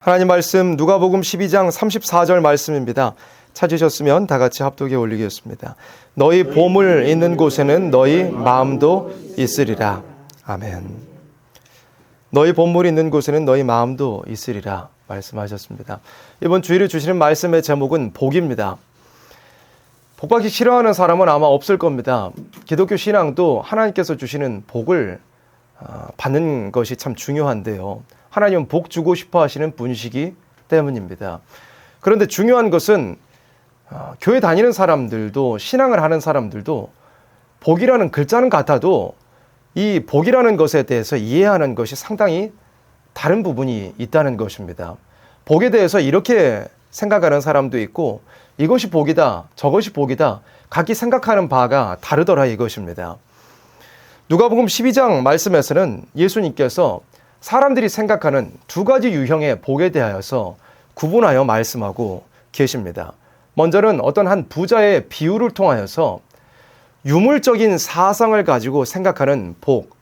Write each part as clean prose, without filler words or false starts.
하나님 말씀 누가복음 12장 34절 말씀입니다. 찾으셨으면 다 같이 합독에 올리겠습니다. 너희 보물 있는 곳에는 너희 마음도 있으리라. 아멘. 너희 보물 있는 곳에는 너희 마음도 있으리라 말씀하셨습니다. 이번 주일에 주시는 말씀의 제목은 복입니다. 복받기 싫어하는 사람은 아마 없을 겁니다. 기독교 신앙도 하나님께서 주시는 복을 받는 것이 참 중요한데요. 하나님은 복 주고 싶어 하시는 분이시기 때문입니다. 그런데 중요한 것은 교회 다니는 사람들도 신앙을 하는 사람들도 복이라는 글자는 같아도 이 복이라는 것에 대해서 이해하는 것이 상당히 다른 부분이 있다는 것입니다. 복에 대해서 이렇게 생각하는 사람도 있고 이것이 복이다, 저것이 복이다, 각기 생각하는 바가 다르더라 이것입니다. 누가복음 12장 말씀에서는 예수님께서 사람들이 생각하는 두 가지 유형의 복에 대하여서 구분하여 말씀하고 계십니다. 먼저는 어떤 한 부자의 비유를 통하여서 유물적인 사상을 가지고 생각하는 복,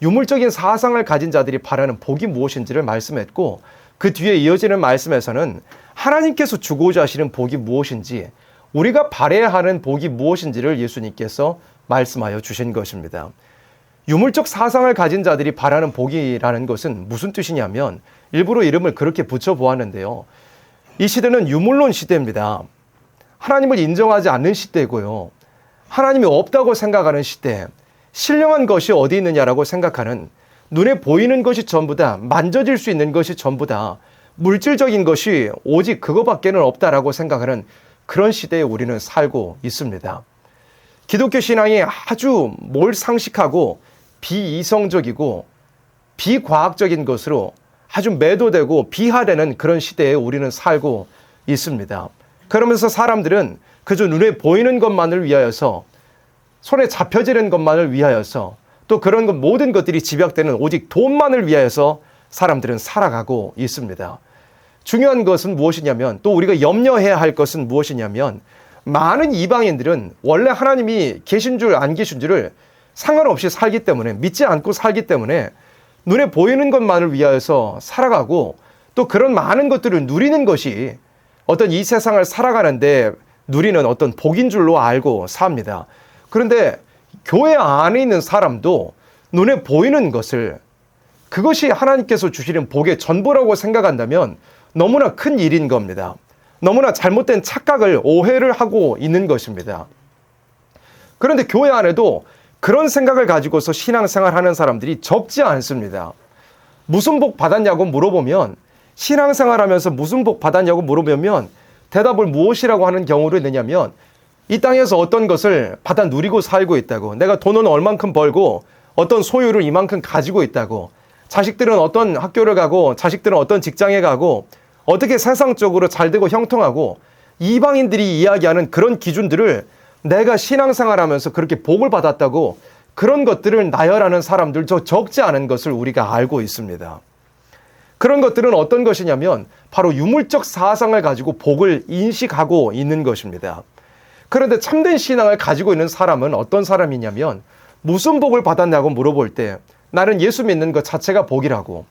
유물적인 사상을 가진 자들이 바라는 복이 무엇인지를 말씀했고 그 뒤에 이어지는 말씀에서는 하나님께서 주고자 하시는 복이 무엇인지 우리가 바라야 하는 복이 무엇인지를 예수님께서 말씀하여 주신 것입니다. 유물적 사상을 가진 자들이 바라는 복이라는 것은 무슨 뜻이냐면 일부러 이름을 그렇게 붙여보았는데요. 이 시대는 유물론 시대입니다. 하나님을 인정하지 않는 시대고요. 하나님이 없다고 생각하는 시대, 신령한 것이 어디 있느냐라고 생각하는 눈에 보이는 것이 전부다, 만져질 수 있는 것이 전부다, 물질적인 것이 오직 그거밖에는 없다라고 생각하는 그런 시대에 우리는 살고 있습니다. 기독교 신앙이 아주 몰상식하고 비이성적이고 비과학적인 것으로 아주 매도되고 비하되는 그런 시대에 우리는 살고 있습니다. 그러면서 사람들은 그저 눈에 보이는 것만을 위하여서 손에 잡혀지는 것만을 위하여서 또 그런 것 모든 것들이 집약되는 오직 돈만을 위하여서 사람들은 살아가고 있습니다. 중요한 것은 무엇이냐면 또 우리가 염려해야 할 것은 무엇이냐면 많은 이방인들은 원래 하나님이 계신 줄 안 계신 줄을 상관없이 살기 때문에 믿지 않고 살기 때문에 눈에 보이는 것만을 위하여서 살아가고 또 그런 많은 것들을 누리는 것이 어떤 이 세상을 살아가는데 누리는 어떤 복인 줄로 알고 삽니다. 그런데 교회 안에 있는 사람도 눈에 보이는 것을 그것이 하나님께서 주시는 복의 전부라고 생각한다면 너무나 큰 일인 겁니다. 너무나 잘못된 착각을 오해를 하고 있는 것입니다. 그런데 교회 안에도 그런 생각을 가지고서 신앙생활하는 사람들이 적지 않습니다. 무슨 복 받았냐고 물어보면 신앙생활하면서 무슨 복 받았냐고 물어보면 대답을 무엇이라고 하는 경우를 내냐면 이 땅에서 어떤 것을 받아 누리고 살고 있다고, 내가 돈은 얼만큼 벌고 어떤 소유를 이만큼 가지고 있다고, 자식들은 어떤 학교를 가고 자식들은 어떤 직장에 가고 어떻게 세상적으로 잘되고 형통하고 이방인들이 이야기하는 그런 기준들을 내가 신앙생활하면서 그렇게 복을 받았다고 그런 것들을 나열하는 사람들 저 적지 않은 것을 우리가 알고 있습니다. 그런 것들은 어떤 것이냐면 바로 유물적 사상을 가지고 복을 인식하고 있는 것입니다. 그런데 참된 신앙을 가지고 있는 사람은 어떤 사람이냐면 무슨 복을 받았냐고 물어볼 때 나는 예수 믿는 것 자체가 복이라고,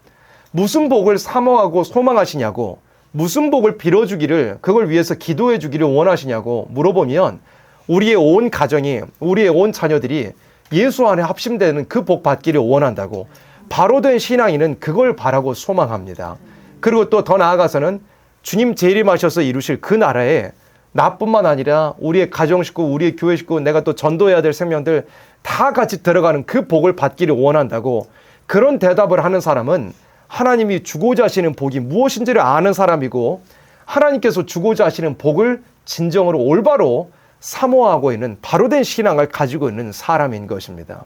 무슨 복을 사모하고 소망하시냐고, 무슨 복을 빌어주기를 그걸 위해서 기도해 주기를 원하시냐고 물어보면 우리의 온 가정이, 우리의 온 자녀들이 예수 안에 합심되는 그 복 받기를 원한다고, 바로 된 신앙인은 그걸 바라고 소망합니다. 그리고 또 더 나아가서는 주님 재림하셔서 이루실 그 나라에 나뿐만 아니라 우리의 가정 식구, 우리의 교회 식구, 내가 또 전도해야 될 생명들 다 같이 들어가는 그 복을 받기를 원한다고, 그런 대답을 하는 사람은 하나님이 주고자 하시는 복이 무엇인지를 아는 사람이고 하나님께서 주고자 하시는 복을 진정으로 올바로 사모하고 있는 바로 된 신앙을 가지고 있는 사람인 것입니다.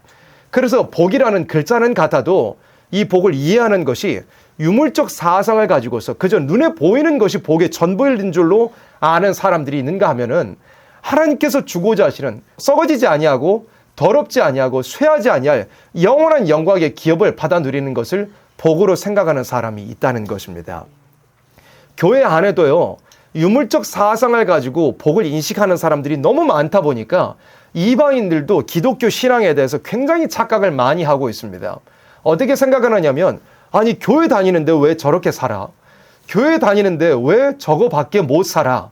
그래서 복이라는 글자는 같아도 이 복을 이해하는 것이 유물적 사상을 가지고서 그저 눈에 보이는 것이 복의 전부인 줄로 아는 사람들이 있는가 하면은 하나님께서 주고자 하시는 썩어지지 아니하고 더럽지 아니하고 쇠하지 아니할 영원한 영광의 기업을 받아 누리는 것을 복으로 생각하는 사람이 있다는 것입니다. 교회 안에도요, 유물적 사상을 가지고 복을 인식하는 사람들이 너무 많다 보니까 이방인들도 기독교 신앙에 대해서 굉장히 착각을 많이 하고 있습니다. 어떻게 생각을 하냐면 아니 교회 다니는데 왜 저렇게 살아? 교회 다니는데 왜 저거밖에 못 살아?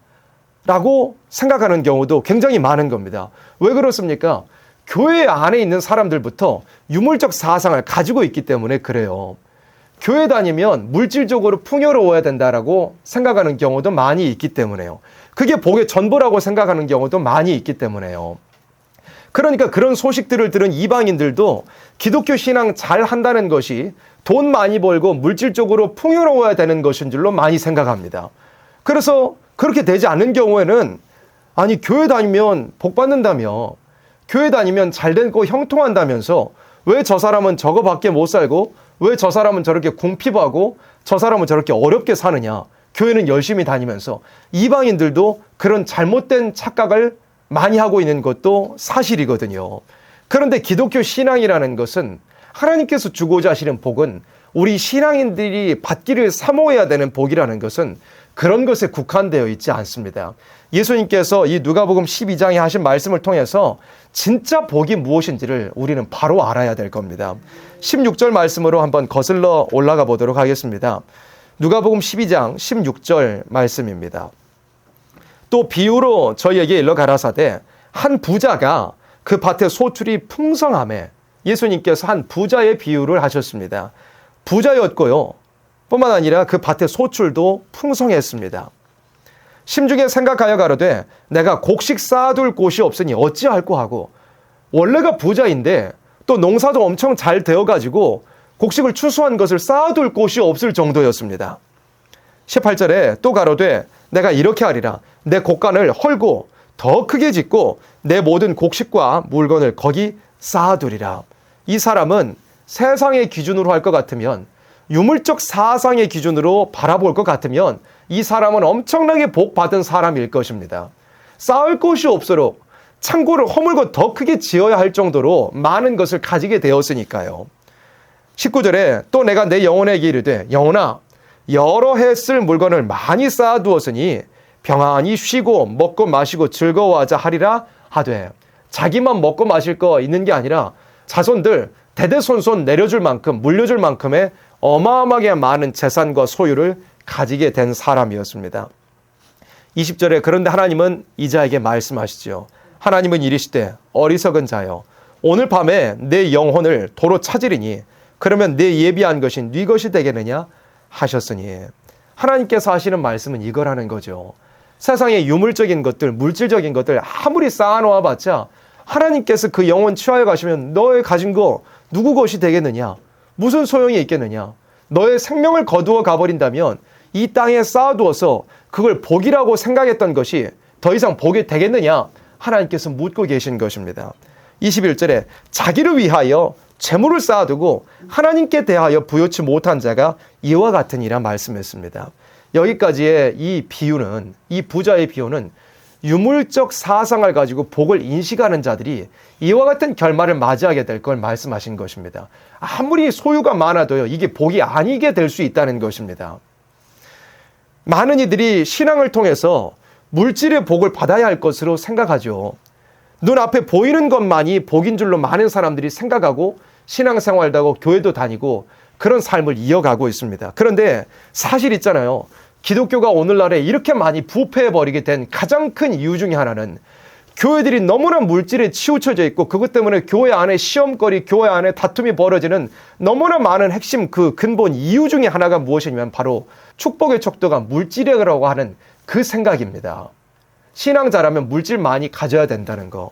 라고 생각하는 경우도 굉장히 많은 겁니다. 왜 그렇습니까? 교회 안에 있는 사람들부터 유물적 사상을 가지고 있기 때문에 그래요. 교회 다니면 물질적으로 풍요로워야 된다라고 생각하는 경우도 많이 있기 때문에요. 그게 복의 전부라고 생각하는 경우도 많이 있기 때문에요. 그러니까 그런 소식들을 들은 이방인들도 기독교 신앙 잘 한다는 것이 돈 많이 벌고 물질적으로 풍요로워야 되는 것인 줄로 많이 생각합니다. 그래서 그렇게 되지 않는 경우에는 아니 교회 다니면 복 받는다며, 교회 다니면 잘되고 형통한다면서 왜 저 사람은 저거밖에 못 살고 왜 저 사람은 저렇게 궁핍하고 저 사람은 저렇게 어렵게 사느냐. 교회는 열심히 다니면서 이방인들도 그런 잘못된 착각을 많이 하고 있는 것도 사실이거든요. 그런데 기독교 신앙이라는 것은 하나님께서 주고자 하시는 복은 우리 신앙인들이 받기를 사모해야 되는 복이라는 것은 그런 것에 국한되어 있지 않습니다. 예수님께서 이 누가복음 12장에 하신 말씀을 통해서 진짜 복이 무엇인지를 우리는 바로 알아야 될 겁니다. 16절 말씀으로 한번 거슬러 올라가 보도록 하겠습니다. 누가복음 12장 16절 말씀입니다. 또 비유로 저희에게 일러 가라사대 한 부자가 그 밭에 소출이 풍성하매, 예수님께서 한 부자의 비유를 하셨습니다. 부자였고요. 뿐만 아니라 그 밭의 소출도 풍성했습니다. 심중에 생각하여 가로되 내가 곡식 쌓아둘 곳이 없으니 어찌할꼬 하고, 원래가 부자인데 또 농사도 엄청 잘 되어가지고 곡식을 추수한 것을 쌓아둘 곳이 없을 정도였습니다. 18절에 또 가로되 내가 이렇게 하리라. 내 곡간을 헐고 더 크게 짓고 내 모든 곡식과 물건을 거기 쌓아두리라. 이 사람은 세상의 기준으로 할 것 같으면, 유물적 사상의 기준으로 바라볼 것 같으면 이 사람은 엄청나게 복 받은 사람일 것입니다. 쌓을 곳이 없도록 창고를 허물고 더 크게 지어야 할 정도로 많은 것을 가지게 되었으니까요. 19절에 또 내가 내 영혼에게 이르되 영혼아 여러 해 쓸 물건을 많이 쌓아두었으니 평안히 쉬고 먹고 마시고 즐거워하자 하리라 하되, 자기만 먹고 마실 거 있는 게 아니라 자손들 대대손손 내려줄 만큼 물려줄 만큼의 어마어마하게 많은 재산과 소유를 가지게 된 사람이었습니다. 20절에 그런데 하나님은 이자에게 말씀하시죠. 하나님은 이르시되 어리석은 자여 오늘 밤에 내 영혼을 도로 찾으리니 그러면 내 예비한 것이 네 것이 되겠느냐 하셨으니, 하나님께서 하시는 말씀은 이거라는 거죠. 세상의 유물적인 것들, 물질적인 것들 아무리 쌓아놓아 봤자 하나님께서 그 영혼 취하여 가시면 너의 가진 거 누구 것이 되겠느냐? 무슨 소용이 있겠느냐? 너의 생명을 거두어 가버린다면 이 땅에 쌓아두어서 그걸 복이라고 생각했던 것이 더 이상 복이 되겠느냐? 하나님께서 묻고 계신 것입니다. 21절에 자기를 위하여 재물을 쌓아두고 하나님께 대하여 부여치 못한 자가 이와 같으니라 말씀했습니다. 여기까지의 이 비유는, 이 부자의 비유는 유물적 사상을 가지고 복을 인식하는 자들이 이와 같은 결말을 맞이하게 될 걸 말씀하신 것입니다. 아무리 소유가 많아도요, 이게 복이 아니게 될 수 있다는 것입니다. 많은 이들이 신앙을 통해서 물질의 복을 받아야 할 것으로 생각하죠. 눈앞에 보이는 것만이 복인 줄로 많은 사람들이 생각하고 신앙생활도 하고 교회도 다니고 그런 삶을 이어가고 있습니다. 그런데 사실 있잖아요. 기독교가 오늘날에 이렇게 많이 부패해버리게 된 가장 큰 이유 중에 하나는 교회들이 너무나 물질에 치우쳐져 있고 그것 때문에 교회 안에 시험거리, 교회 안에 다툼이 벌어지는 너무나 많은 핵심 그 근본 이유 중에 하나가 무엇이냐면 바로 축복의 척도가 물질이라고 하는 그 생각입니다. 신앙 잘하면 물질 많이 가져야 된다는 거.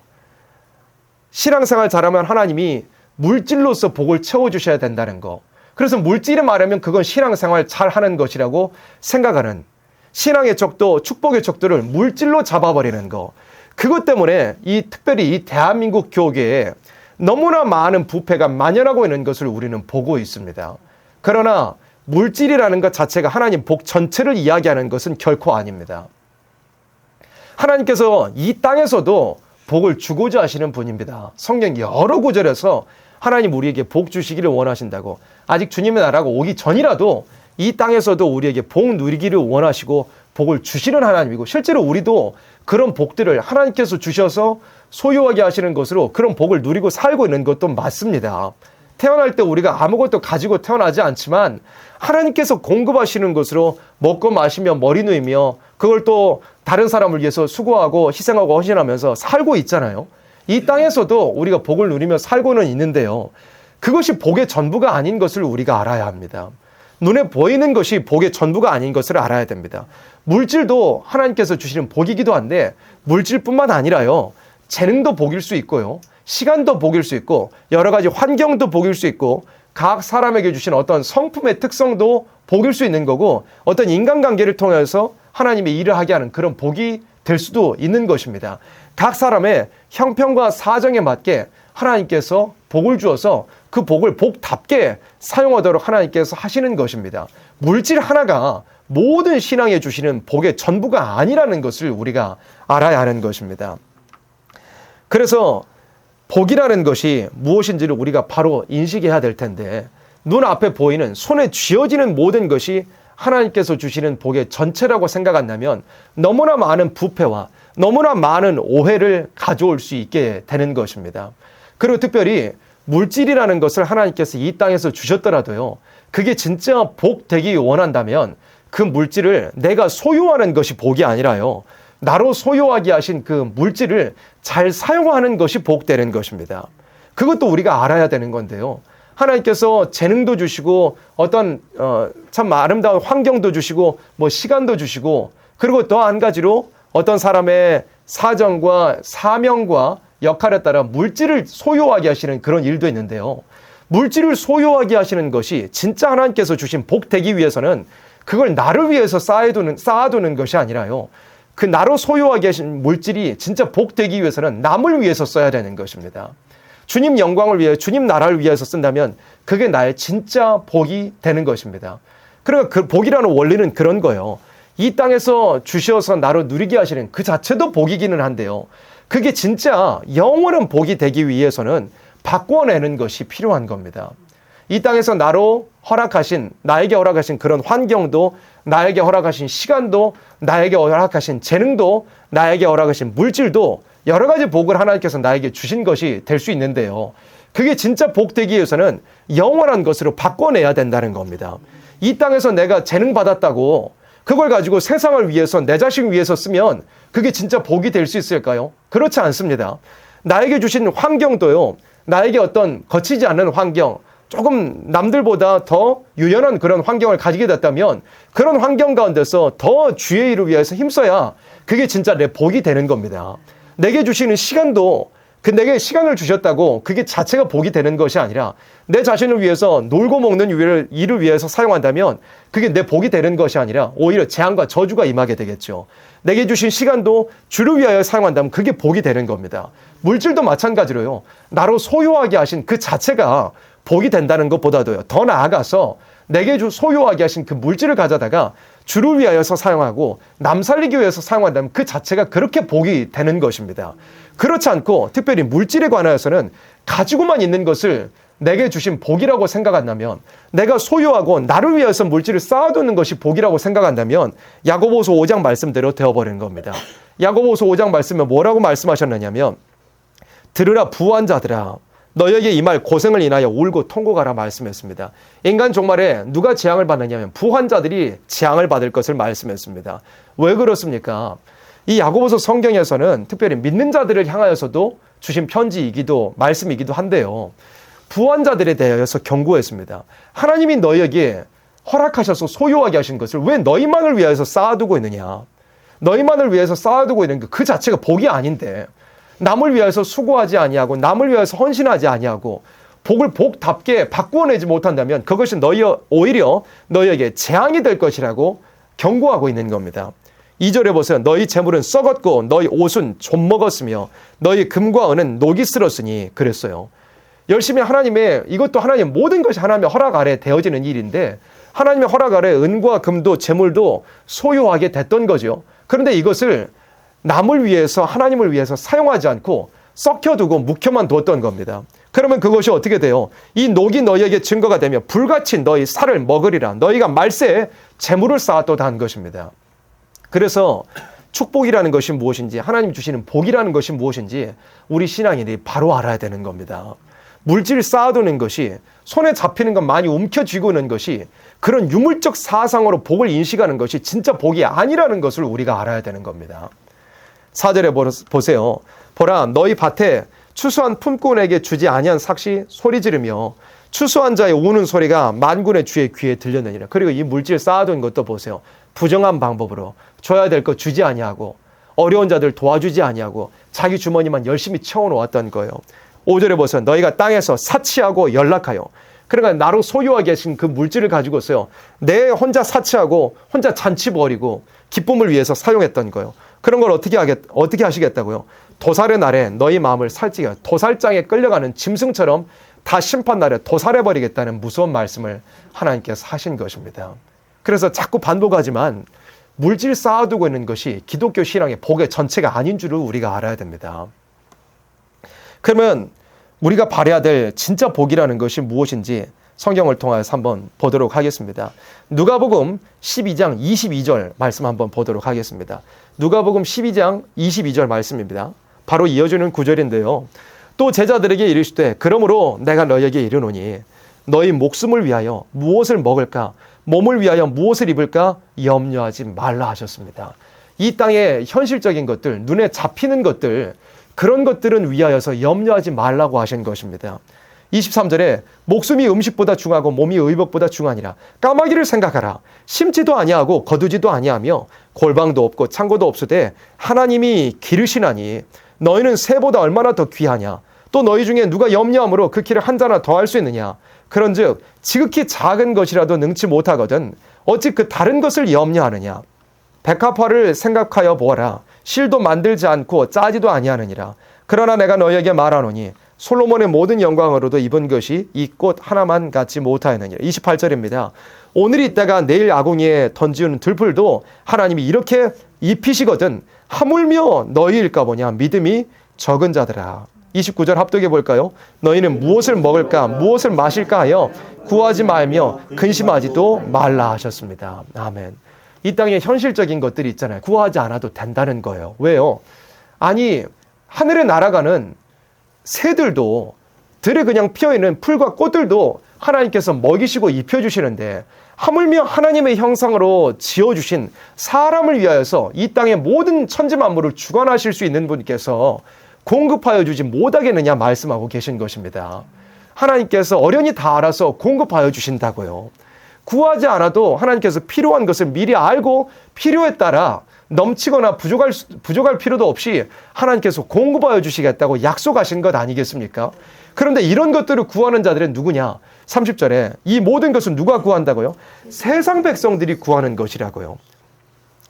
신앙생활 잘하면 하나님이 물질로서 복을 채워주셔야 된다는 거. 그래서 물질이 많으면 그건 신앙생활 잘하는 것이라고 생각하는, 신앙의 척도, 축복의 척도를 물질로 잡아버리는 거. 그것 때문에 특별히 이 대한민국 교계에 너무나 많은 부패가 만연하고 있는 것을 우리는 보고 있습니다. 그러나 물질이라는 것 자체가 하나님 복 전체를 이야기하는 것은 결코 아닙니다. 하나님께서 이 땅에서도 복을 주고자 하시는 분입니다. 성경 여러 구절에서 하나님 우리에게 복 주시기를 원하신다고, 아직 주님의 나라가 오기 전이라도 이 땅에서도 우리에게 복 누리기를 원하시고 복을 주시는 하나님이고, 실제로 우리도 그런 복들을 하나님께서 주셔서 소유하게 하시는 것으로 그런 복을 누리고 살고 있는 것도 맞습니다. 태어날 때 우리가 아무것도 가지고 태어나지 않지만 하나님께서 공급하시는 것으로 먹고 마시며 머리 누이며 그걸 또 다른 사람을 위해서 수고하고 희생하고 헌신하면서 살고 있잖아요. 이 땅에서도 우리가 복을 누리며 살고는 있는데요. 그것이 복의 전부가 아닌 것을 우리가 알아야 합니다. 눈에 보이는 것이 복의 전부가 아닌 것을 알아야 됩니다. 물질도 하나님께서 주시는 복이기도 한데 물질뿐만 아니라요. 재능도 복일 수 있고요. 시간도 복일 수 있고 여러 가지 환경도 복일 수 있고 각 사람에게 주신 어떤 성품의 특성도 복일 수 있는 거고 어떤 인간관계를 통해서 하나님의 일을 하게 하는 그런 복이 될 수도 있는 것입니다. 각 사람의 형편과 사정에 맞게 하나님께서 복을 주어서 그 복을 복답게 사용하도록 하나님께서 하시는 것입니다. 물질 하나가 모든 신앙에 주시는 복의 전부가 아니라는 것을 우리가 알아야 하는 것입니다. 그래서 복이라는 것이 무엇인지를 우리가 바로 인식해야 될 텐데 눈앞에 보이는 손에 쥐어지는 모든 것이 하나님께서 주시는 복의 전체라고 생각한다면 너무나 많은 부패와 너무나 많은 오해를 가져올 수 있게 되는 것입니다. 그리고 특별히 물질이라는 것을 하나님께서 이 땅에서 주셨더라도요. 그게 진짜 복 되기 원한다면 그 물질을 내가 소유하는 것이 복이 아니라요. 나로 소유하게 하신 그 물질을 잘 사용하는 것이 복되는 것입니다. 그것도 우리가 알아야 되는 건데요. 하나님께서 재능도 주시고 어떤 참 아름다운 환경도 주시고 뭐 시간도 주시고 그리고 또 한 가지로 어떤 사람의 사정과 사명과 역할에 따라 물질을 소유하게 하시는 그런 일도 있는데요. 물질을 소유하게 하시는 것이 진짜 하나님께서 주신 복 되기 위해서는 그걸 나를 위해서 쌓아두는 것이 아니라요. 그 나로 소유하게 하신 물질이 진짜 복 되기 위해서는 남을 위해서 써야 되는 것입니다. 주님 영광을 위해 주님 나라를 위해서 쓴다면 그게 나의 진짜 복이 되는 것입니다. 그러니까 그 복이라는 원리는 그런 거예요. 이 땅에서 주셔서 나로 누리게 하시는 그 자체도 복이기는 한데요. 그게 진짜 영원한 복이 되기 위해서는 바꿔내는 것이 필요한 겁니다. 이 땅에서 나에게 허락하신 그런 환경도, 나에게 허락하신 시간도, 나에게 허락하신 재능도, 나에게 허락하신 물질도 여러 가지 복을 하나님께서 나에게 주신 것이 될 수 있는데요. 그게 진짜 복 되기 위해서는 영원한 것으로 바꿔내야 된다는 겁니다. 이 땅에서 내가 재능 받았다고 그걸 가지고 세상을 위해서 내 자식 위해서 쓰면 그게 진짜 복이 될 수 있을까요? 그렇지 않습니다. 나에게 주신 환경도요. 나에게 어떤 거치지 않는 환경, 조금 남들보다 더 유연한 그런 환경을 가지게 됐다면 그런 환경 가운데서 더 주의 일을 위해서 힘써야 그게 진짜 내 복이 되는 겁니다. 내게 주시는 시간도 내게 시간을 주셨다고 그게 자체가 복이 되는 것이 아니라 내 자신을 위해서 놀고 먹는 일을 위해서 사용한다면 그게 내 복이 되는 것이 아니라 오히려 재앙과 저주가 임하게 되겠죠. 내게 주신 시간도 주를 위하여 사용한다면 그게 복이 되는 겁니다. 물질도 마찬가지로요. 나로 소유하게 하신 그 자체가 복이 된다는 것보다도요. 더 나아가서 내게 소유하게 하신 그 물질을 가져다가 주를 위하여서 사용하고 남 살리기 위해서 사용한다면 그 자체가 그렇게 복이 되는 것입니다. 그렇지 않고 특별히 물질에 관하여서는 가지고만 있는 것을 내게 주신 복이라고 생각한다면 내가 소유하고 나를 위해서 물질을 쌓아두는 것이 복이라고 생각한다면 야고보서 5장 말씀대로 되어버리는 겁니다. 야고보서 5장 말씀에 뭐라고 말씀하셨느냐면 들으라 부한 자들아 너희에게 이 말 고생을 인하여 울고 통곡하라 말씀했습니다. 인간 종말에 누가 재앙을 받느냐면 부한 자들이 재앙을 받을 것을 말씀했습니다. 왜 그렇습니까? 이 야고보서 성경에서는 특별히 믿는 자들을 향하여서도 주신 편지이기도 말씀이기도 한데요. 부한 자들에 대하여서 경고했습니다. 하나님이 너희에게 허락하셔서 소유하게 하신 것을 왜 너희만을 위해서 쌓아두고 있느냐. 너희만을 위해서 쌓아두고 있는 그 자체가 복이 아닌데 남을 위해서 수고하지 아니하고 남을 위해서 헌신하지 아니하고 복을 복답게 바꾸어내지 못한다면 그것이 오히려 너희에게 재앙이 될 것이라고 경고하고 있는 겁니다. 2절에 보세요. 너희 재물은 썩었고 너희 옷은 좀 먹었으며 너희 금과 은은 녹이 슬었으니 그랬어요. 열심히 이것도 하나님 모든 것이 하나님의 허락 아래 되어지는 일인데 하나님의 허락 아래 은과 금도 재물도 소유하게 됐던 거죠. 그런데 이것을 남을 위해서 하나님을 위해서 사용하지 않고 썩혀두고 묵혀만 뒀던 겁니다. 그러면 그것이 어떻게 돼요? 이 녹이 너희에게 증거가 되며 불같이 너희 살을 먹으리라. 너희가 말세에 재물을 쌓았도다 한 것입니다. 그래서 축복이라는 것이 무엇인지 하나님 주시는 복이라는 것이 무엇인지 우리 신앙인이 바로 알아야 되는 겁니다. 물질 쌓아두는 것이, 손에 잡히는 것 많이 움켜쥐고 있는 것이, 그런 유물적 사상으로 복을 인식하는 것이 진짜 복이 아니라는 것을 우리가 알아야 되는 겁니다. 4절에 보세요. 보라, 너희 밭에 추수한 품꾼에게 주지 아니한 삭시 소리 지르며 추수한 자의 우는 소리가 만군의 주의 귀에 들렸느니라. 그리고 이 물질 쌓아둔 것도 보세요. 부정한 방법으로 줘야 될 거 주지 아니하고, 어려운 자들 도와주지 아니하고, 자기 주머니만 열심히 채워놓았던 거예요. 5절에 보세요. 너희가 땅에서 사치하고 연락하여, 그러니까 나로 소유하게 계신 그 물질을 가지고서요, 내 혼자 사치하고 혼자 잔치 벌이고 기쁨을 위해서 사용했던 거예요. 그런 걸 어떻게 하시겠다고요? 도살의 날에 너희 마음을 살찌게, 도살장에 끌려가는 짐승처럼 다 심판날에 도살해버리겠다는 무서운 말씀을 하나님께서 하신 것입니다. 그래서 자꾸 반복하지만 물질 쌓아두고 있는 것이 기독교 신앙의 복의 전체가 아닌 줄을 우리가 알아야 됩니다. 그러면 우리가 바라야 될 진짜 복이라는 것이 무엇인지 성경을 통해서 한번 보도록 하겠습니다. 누가복음 12장 22절 말씀 한번 보도록 하겠습니다. 누가복음 12장 22절 말씀입니다. 바로 이어지는 구절인데요. 또 제자들에게 이르시되 그러므로 내가 너희에게 이르노니 너희 목숨을 위하여 무엇을 먹을까, 몸을 위하여 무엇을 입을까 염려하지 말라 하셨습니다. 이 땅의 현실적인 것들, 눈에 잡히는 것들, 그런 것들은 위하여서 염려하지 말라고 하신 것입니다. 23절에 목숨이 음식보다 중하고 몸이 의복보다 중하니라. 까마귀를 생각하라. 심지도 아니하고 거두지도 아니하며 골방도 없고 창고도 없으되 하나님이 기르시나니 너희는 새보다 얼마나 더 귀하냐. 또 너희 중에 누가 염려함으로 그 키를 한 자나 더 할 수 있느냐. 그런즉 지극히 작은 것이라도 능치 못하거든 어찌 그 다른 것을 염려하느냐. 백합화를 생각하여 보아라. 실도 만들지 않고 짜지도 아니하느니라. 그러나 내가 너희에게 말하노니 솔로몬의 모든 영광으로도 입은 것이 이 꽃 하나만 갖지 못하였느니라. 28절입니다. 오늘 있다가 내일 아궁이에 던지는 들풀도 하나님이 이렇게 입히시거든 하물며 너희일까 보냐. 믿음이 적은 자들아. 29절 합독해 볼까요? 너희는 무엇을 먹을까 무엇을 마실까 하여 구하지 말며 근심하지도 말라 하셨습니다. 아멘. 이 땅에 현실적인 것들이 있잖아요. 구하지 않아도 된다는 거예요. 왜요? 아니 하늘에 날아가는 새들도, 들에 그냥 피어있는 풀과 꽃들도 하나님께서 먹이시고 입혀주시는데 하물며 하나님의 형상으로 지어주신 사람을 위하여서 이 땅의 모든 천지 만물을 주관하실 수 있는 분께서 공급하여 주지 못하겠느냐 말씀하고 계신 것입니다. 하나님께서 어련히 다 알아서 공급하여 주신다고요. 구하지 않아도 하나님께서 필요한 것을 미리 알고 필요에 따라 넘치거나 부족할 필요도 없이 하나님께서 공급하여 주시겠다고 약속하신 것 아니겠습니까? 그런데 이런 것들을 구하는 자들은 누구냐? 30절에 이 모든 것은 누가 구한다고요? 세상 백성들이 구하는 것이라고요.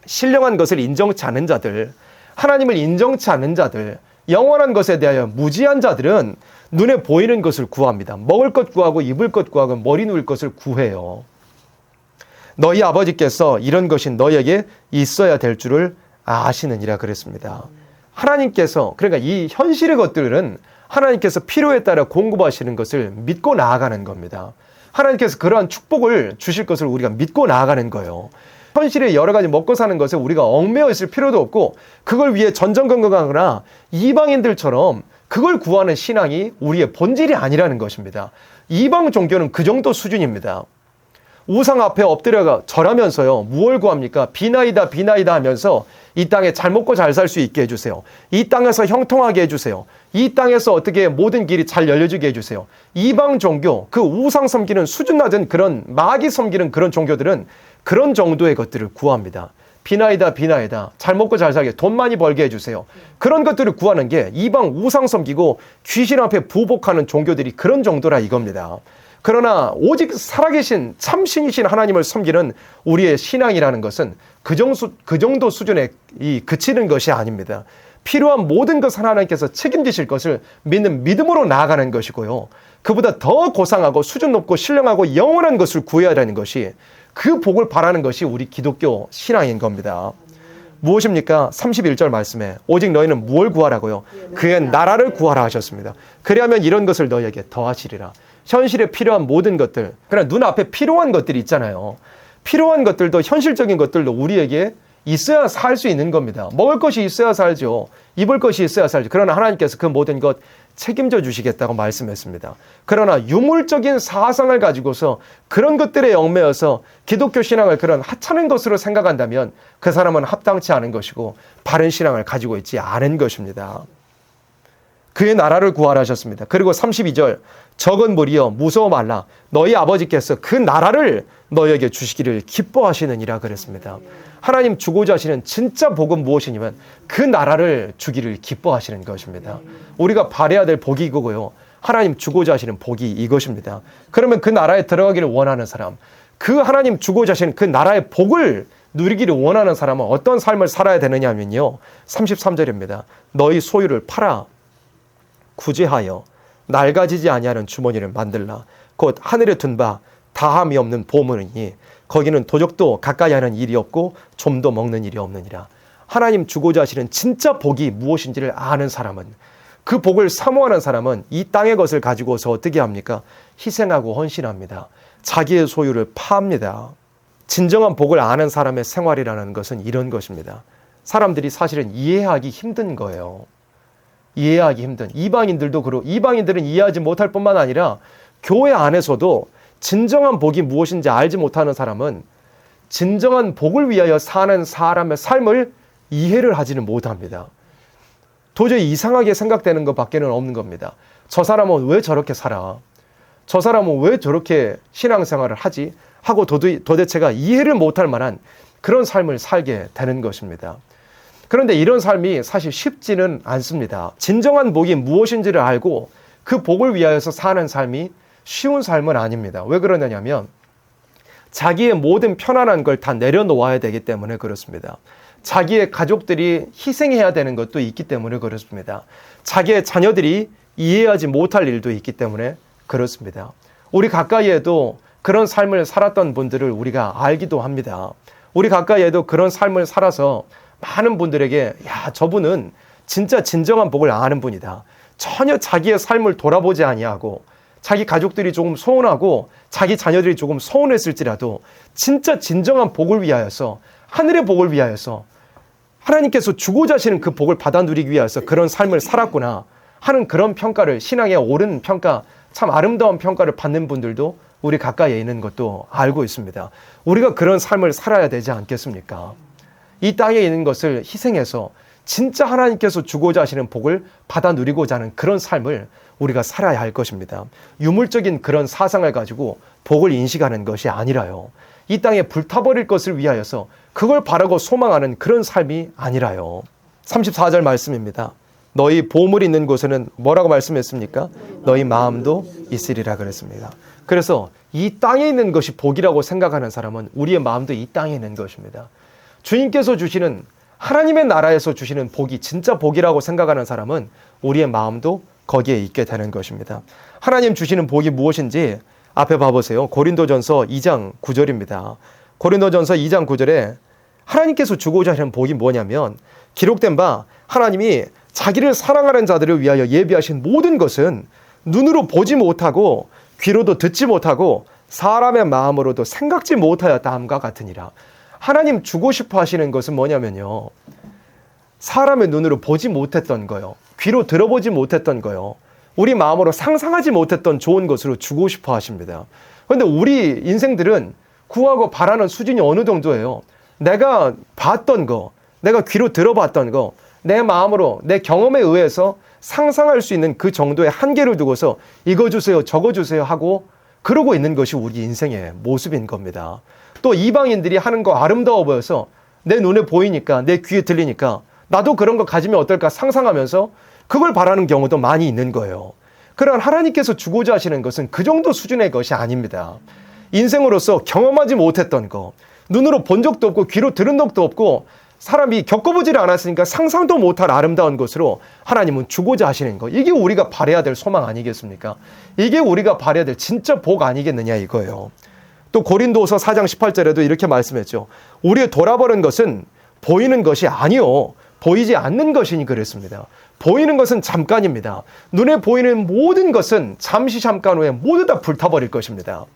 신령한 것을 인정치 않는 자들, 하나님을 인정치 않는 자들, 영원한 것에 대하여 무지한 자들은 눈에 보이는 것을 구합니다. 먹을 것 구하고 입을 것 구하고 머리 누울 것을 구해요. 너희 아버지께서 이런 것이 너희에게 있어야 될 줄을 아시느니라 그랬습니다. 하나님께서, 그러니까 이 현실의 것들은 하나님께서 필요에 따라 공급하시는 것을 믿고 나아가는 겁니다. 하나님께서 그러한 축복을 주실 것을 우리가 믿고 나아가는 거예요. 현실에 여러 가지 먹고 사는 것에 우리가 얽매여 있을 필요도 없고 그걸 위해 전전긍긍하거나 이방인들처럼 그걸 구하는 신앙이 우리의 본질이 아니라는 것입니다. 이방 종교는 그 정도 수준입니다. 우상 앞에 엎드려 절하면서요, 무엇을 구합니까? 비나이다 비나이다 하면서 이 땅에 잘 먹고 잘 살 수 있게 해주세요. 이 땅에서 형통하게 해주세요. 이 땅에서 어떻게 모든 길이 잘 열려지게 해주세요. 이방 종교, 그 우상 섬기는 수준 낮은 그런 마귀 섬기는 그런 종교들은 그런 정도의 것들을 구합니다. 비나이다 비나이다, 잘 먹고 잘 살게, 돈 많이 벌게 해주세요. 그런 것들을 구하는 게 이방 우상 섬기고 귀신 앞에 부복하는 종교들이 그런 정도라 이겁니다. 그러나 오직 살아계신 참신이신 하나님을 섬기는 우리의 신앙이라는 것은 그 정도 수준에 그치는 것이 아닙니다. 필요한 모든 것을 하나님께서 책임지실 것을 믿는 믿음으로 나아가는 것이고요. 그보다 더 고상하고 수준 높고 신령하고 영원한 것을 구해야 하는 것이, 그 복을 바라는 것이 우리 기독교 신앙인 겁니다. 무엇입니까? 31절 말씀에 오직 너희는 무엇을 구하라고요? 그의 나라를 구하라 하셨습니다. 그리하면 이런 것을 너희에게 더하시리라. 현실에 필요한 모든 것들, 그러나 눈앞에 필요한 것들이 있잖아요. 필요한 것들도, 현실적인 것들도 우리에게 있어야 살 수 있는 겁니다. 먹을 것이 있어야 살죠. 입을 것이 있어야 살죠. 그러나 하나님께서 그 모든 것 책임져 주시겠다고 말씀했습니다. 그러나 유물적인 사상을 가지고서 그런 것들에 얽매여서 기독교 신앙을 그런 하찮은 것으로 생각한다면 그 사람은 합당치 않은 것이고 바른 신앙을 가지고 있지 않은 것입니다. 그의 나라를 구하라셨습니다. 그리고 32절, 적은 무리여 무서워 말라. 너희 아버지께서 그 나라를 너희에게 주시기를 기뻐하시느니라 그랬습니다. 하나님 주고자 하시는 진짜 복은 무엇이냐면 그 나라를 주기를 기뻐하시는 것입니다. 우리가 바라야 될 복이 이거고요. 하나님 주고자 하시는 복이 이것입니다. 그러면 그 나라에 들어가기를 원하는 사람, 그 하나님 주고자 하시는 그 나라의 복을 누리기를 원하는 사람은 어떤 삶을 살아야 되느냐 하면요. 33절입니다. 너희 소유를 팔아 구제하여 낡아지지 아니하는 주머니를 만들라. 곧 하늘에 둔 바 다함이 없는 보물이니 거기는 도적도 가까이 하는 일이 없고 좀도 먹는 일이 없느니라. 하나님 주고자 하시는 진짜 복이 무엇인지를 아는 사람은, 그 복을 사모하는 사람은 이 땅의 것을 가지고서 어떻게 합니까? 희생하고 헌신합니다. 자기의 소유를 팝니다. 진정한 복을 아는 사람의 생활이라는 것은 이런 것입니다. 사람들이 사실은 이해하기 힘든 거예요. 이해하기 힘든, 이방인들도 그렇고, 이방인들은 이해하지 못할 뿐만 아니라 교회 안에서도 진정한 복이 무엇인지 알지 못하는 사람은 진정한 복을 위하여 사는 사람의 삶을 이해를 하지는 못합니다. 도저히 이상하게 생각되는 것밖에는 없는 겁니다. 저 사람은 왜 저렇게 살아? 저 사람은 왜 저렇게 신앙생활을 하지? 하고 도대체가 이해를 못할 만한 그런 삶을 살게 되는 것입니다. 그런데 이런 삶이 사실 쉽지는 않습니다. 진정한 복이 무엇인지를 알고 그 복을 위하여서 사는 삶이 쉬운 삶은 아닙니다. 왜 그러냐면 자기의 모든 편안한 걸 다 내려놓아야 되기 때문에 그렇습니다. 자기의 가족들이 희생해야 되는 것도 있기 때문에 그렇습니다. 자기의 자녀들이 이해하지 못할 일도 있기 때문에 그렇습니다. 우리 가까이에도 그런 삶을 살았던 분들을 우리가 알기도 합니다. 우리 가까이에도 그런 삶을 살아서 많은 분들에게 야, 저분은 진짜 진정한 복을 아는 분이다. 전혀 자기의 삶을 돌아보지 아니하고 자기 가족들이 조금 서운하고 자기 자녀들이 조금 서운했을지라도 진짜 진정한 복을 위하여서, 하늘의 복을 위하여서, 하나님께서 주고자 하시는 그 복을 받아 누리기 위해서 그런 삶을 살았구나 하는 그런 평가를, 신앙의 옳은 평가, 참 아름다운 평가를 받는 분들도 우리 가까이에 있는 것도 알고 있습니다. 우리가 그런 삶을 살아야 되지 않겠습니까? 이 땅에 있는 것을 희생해서 진짜 하나님께서 주고자 하시는 복을 받아 누리고자 하는 그런 삶을 우리가 살아야 할 것입니다. 유물적인 그런 사상을 가지고 복을 인식하는 것이 아니라요. 이 땅에 불타버릴 것을 위하여서 그걸 바라고 소망하는 그런 삶이 아니라요. 34절 말씀입니다. 너희 보물이 있는 곳에는 뭐라고 말씀했습니까? 너희 마음도 있으리라 그랬습니다. 그래서 이 땅에 있는 것이 복이라고 생각하는 사람은 우리의 마음도 이 땅에 있는 것입니다. 주님께서 주시는, 하나님의 나라에서 주시는 복이 진짜 복이라고 생각하는 사람은 우리의 마음도 거기에 있게 되는 것입니다. 하나님 주시는 복이 무엇인지 앞에 봐보세요. 고린도전서 2장 9절입니다. 고린도전서 2장 9절에 하나님께서 주고자 하는 복이 뭐냐면, 기록된 바 하나님이 자기를 사랑하는 자들을 위하여 예비하신 모든 것은 눈으로 보지 못하고 귀로도 듣지 못하고 사람의 마음으로도 생각지 못하였다 함과 같으니라. 하나님 주고 싶어 하시는 것은 뭐냐면요, 사람의 눈으로 보지 못했던 거요, 귀로 들어보지 못했던 거요, 우리 마음으로 상상하지 못했던 좋은 것으로 주고 싶어 하십니다. 그런데 우리 인생들은 구하고 바라는 수준이 어느 정도예요? 내가 봤던 거, 내가 귀로 들어봤던 거, 내 마음으로, 내 경험에 의해서 상상할 수 있는 그 정도의 한계를 두고서 이거 주세요, 저거 주세요 하고 그러고 있는 것이 우리 인생의 모습인 겁니다. 또 이방인들이 하는 거 아름다워 보여서 내 눈에 보이니까, 내 귀에 들리니까 나도 그런 거 가지면 어떨까 상상하면서 그걸 바라는 경우도 많이 있는 거예요. 그러나 하나님께서 주고자 하시는 것은 그 정도 수준의 것이 아닙니다. 인생으로서 경험하지 못했던 거, 눈으로 본 적도 없고 귀로 들은 적도 없고 사람이 겪어보지를 않았으니까 상상도 못할 아름다운 것으로 하나님은 주고자 하시는 거, 이게 우리가 바라야 될 소망 아니겠습니까? 이게 우리가 바라야 될 진짜 복 아니겠느냐 이거예요. 또 고린도서 4장 18절에도 이렇게 말씀했죠. 우리의 돌아보는 것은 보이는 것이 아니요 보이지 않는 것이니 그랬습니다. 보이는 것은 잠깐입니다. 눈에 보이는 모든 것은 잠시 잠깐 후에 모두 다 불타버릴 것입니다.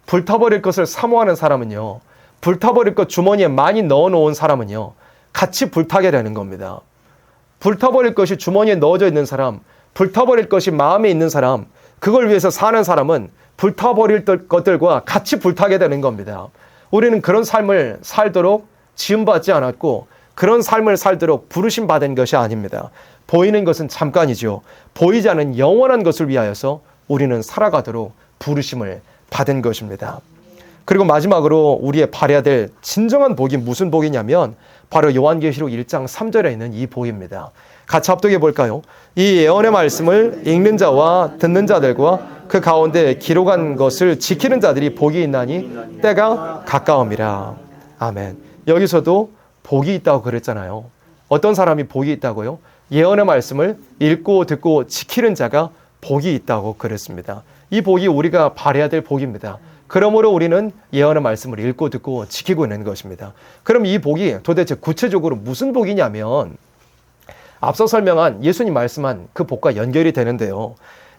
불타버릴 것을 사모하는 사람은요, 불타버릴 것 주머니에 많이 넣어놓은 사람은요, 같이 불타게 되는 겁니다. 불타버릴 것이 주머니에 넣어져 있는 사람, 불타버릴 것이 마음에 있는 사람, 그걸 위해서 사는 사람은 불타버릴 것들과 같이 불타게 되는 겁니다. 우리는 그런 삶을 살도록 지음받지 않았고 그런 삶을 살도록 부르심 받은 것이 아닙니다. 보이는 것은 잠깐이죠. 보이지 않는 영원한 것을 위하여서 우리는 살아가도록 부르심을 받은 것입니다. 그리고 마지막으로 우리의 발해야 될 진정한 복이 무슨 복이냐면 바로 요한계시록 1장 3절에 있는 이 복입니다. 같이 합독해 볼까요? 이 예언의 말씀을 읽는 자와 듣는 자들과 그 가운데 기록한 것을 지키는 자들이 복이 있나니 때가 가까움이라. 아멘. 여기서도 복이 있다고 그랬잖아요. 어떤 사람이 복이 있다고요? 예언의 말씀을 읽고 듣고 지키는 자가 복이 있다고 그랬습니다. 이 복이 우리가 발해야 될 복입니다. 그러므로 우리는 예언의 말씀을 읽고 듣고 지키고 있는 것입니다. 그럼 이 복이 도대체 구체적으로 무슨 복이냐면 앞서 설명한 예수님 말씀한 그 복과 연결이 되는데요.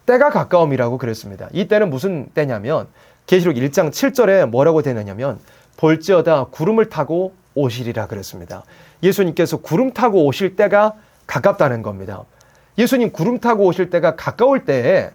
때가 가까움이라고 그랬습니다. 이 때는 무슨 때냐면 계시록 1장 7절에 뭐라고 되느냐면 볼지어다 구름을 타고 오시리라 그랬습니다. 예수님께서 구름 타고 오실 때가 가깝다는 겁니다. 예수님 구름 타고 오실 때가 가까울 때에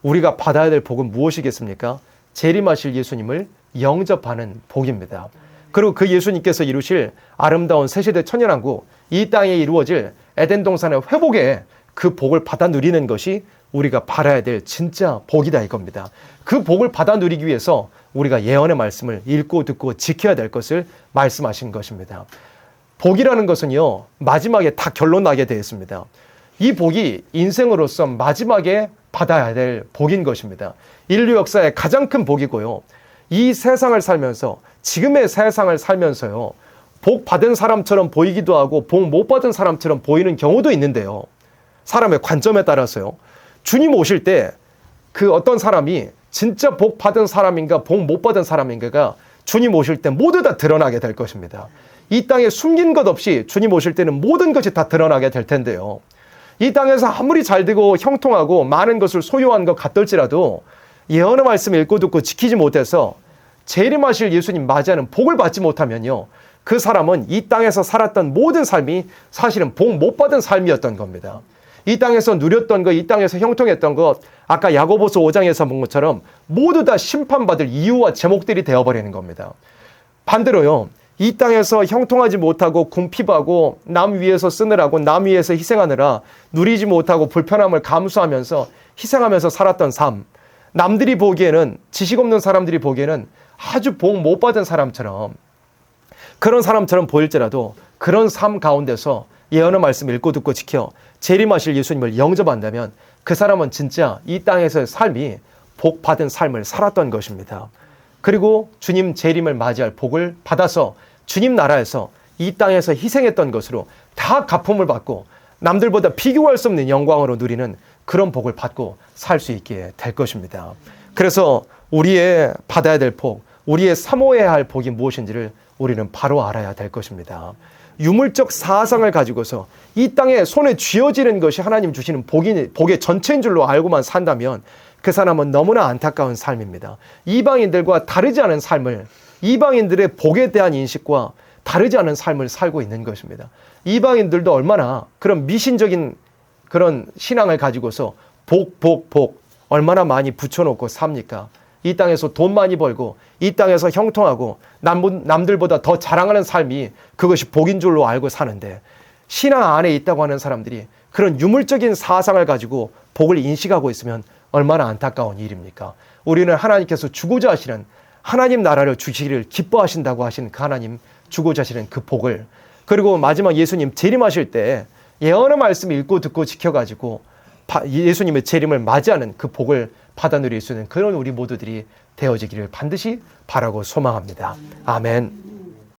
우리가 받아야 될 복은 무엇이겠습니까? 재림하실 예수님을 영접하는 복입니다. 그리고 그 예수님께서 이루실 아름다운 새시대 천년왕국, 이 땅에 이루어질 에덴 동산의 회복에 그 복을 받아 누리는 것이 우리가 바라야 될 진짜 복이다 이겁니다. 그 복을 받아 누리기 위해서 우리가 예언의 말씀을 읽고 듣고 지켜야 될 것을 말씀하신 것입니다. 복이라는 것은요, 마지막에 다 결론 나게 되어 있습니다. 이 복이 인생으로서 마지막에 받아야 될 복인 것입니다. 인류 역사의 가장 큰 복이고요. 이 세상을 살면서, 지금의 세상을 살면서요, 복 받은 사람처럼 보이기도 하고 복 못 받은 사람처럼 보이는 경우도 있는데요. 사람의 관점에 따라서요. 주님 오실 때 그 어떤 사람이 진짜 복 받은 사람인가 복 못 받은 사람인가가 주님 오실 때 모두 다 드러나게 될 것입니다. 이 땅에 숨긴 것 없이 주님 오실 때는 모든 것이 다 드러나게 될 텐데요. 이 땅에서 아무리 잘되고 형통하고 많은 것을 소유한 것 같을지라도 예언의 말씀 읽고 듣고 지키지 못해서 재림하실 예수님 맞이하는 복을 받지 못하면요, 그 사람은 이 땅에서 살았던 모든 삶이 사실은 복 못 받은 삶이었던 겁니다. 이 땅에서 누렸던 것, 이 땅에서 형통했던 것, 아까 야고보서 5장에서 본 것처럼 모두 다 심판받을 이유와 제목들이 되어버리는 겁니다. 반대로요, 이 땅에서 형통하지 못하고 궁핍하고 남 위에서 쓰느라고 남 위에서 희생하느라 누리지 못하고 불편함을 감수하면서 희생하면서 살았던 삶, 남들이 보기에는, 지식 없는 사람들이 보기에는 아주 복 못 받은 사람처럼, 그런 사람처럼 보일지라도 그런 삶 가운데서 예언의 말씀 읽고 듣고 지켜 재림하실 예수님을 영접한다면 그 사람은 진짜 이 땅에서의 삶이 복 받은 삶을 살았던 것입니다. 그리고 주님 재림을 맞이할 복을 받아서 주님 나라에서 이 땅에서 희생했던 것으로 다 갚음을 받고 남들보다 비교할 수 없는 영광으로 누리는 그런 복을 받고 살 수 있게 될 것입니다. 그래서 우리의 받아야 될 복, 우리의 사모해야 할 복이 무엇인지를 우리는 바로 알아야 될 것입니다. 유물적 사상을 가지고서 이 땅에 손에 쥐어지는 것이 하나님 주시는 복의 전체인 줄로 알고만 산다면 그 사람은 너무나 안타까운 삶입니다. 이방인들과 다르지 않은 삶을, 이방인들의 복에 대한 인식과 다르지 않은 삶을 살고 있는 것입니다. 이방인들도 얼마나 그런 미신적인 그런 신앙을 가지고서 복 얼마나 많이 붙여놓고 삽니까? 이 땅에서 돈 많이 벌고 이 땅에서 형통하고 남들보다 더 자랑하는 삶이 그것이 복인 줄로 알고 사는데, 신앙 안에 있다고 하는 사람들이 그런 유물적인 사상을 가지고 복을 인식하고 있으면 얼마나 안타까운 일입니까? 우리는 하나님께서 주고자 하시는, 하나님 나라를 주시기를 기뻐하신다고 하신 그 하나님 주고자 하시는 그 복을, 그리고 마지막 예수님 재림하실 때 예언의 말씀 읽고 듣고 지켜가지고 예수님의 재림을 맞이하는 그 복을 받아 누릴 수 있는 그런 우리 모두들이 되어지기를 반드시 바라고 소망합니다. 아멘.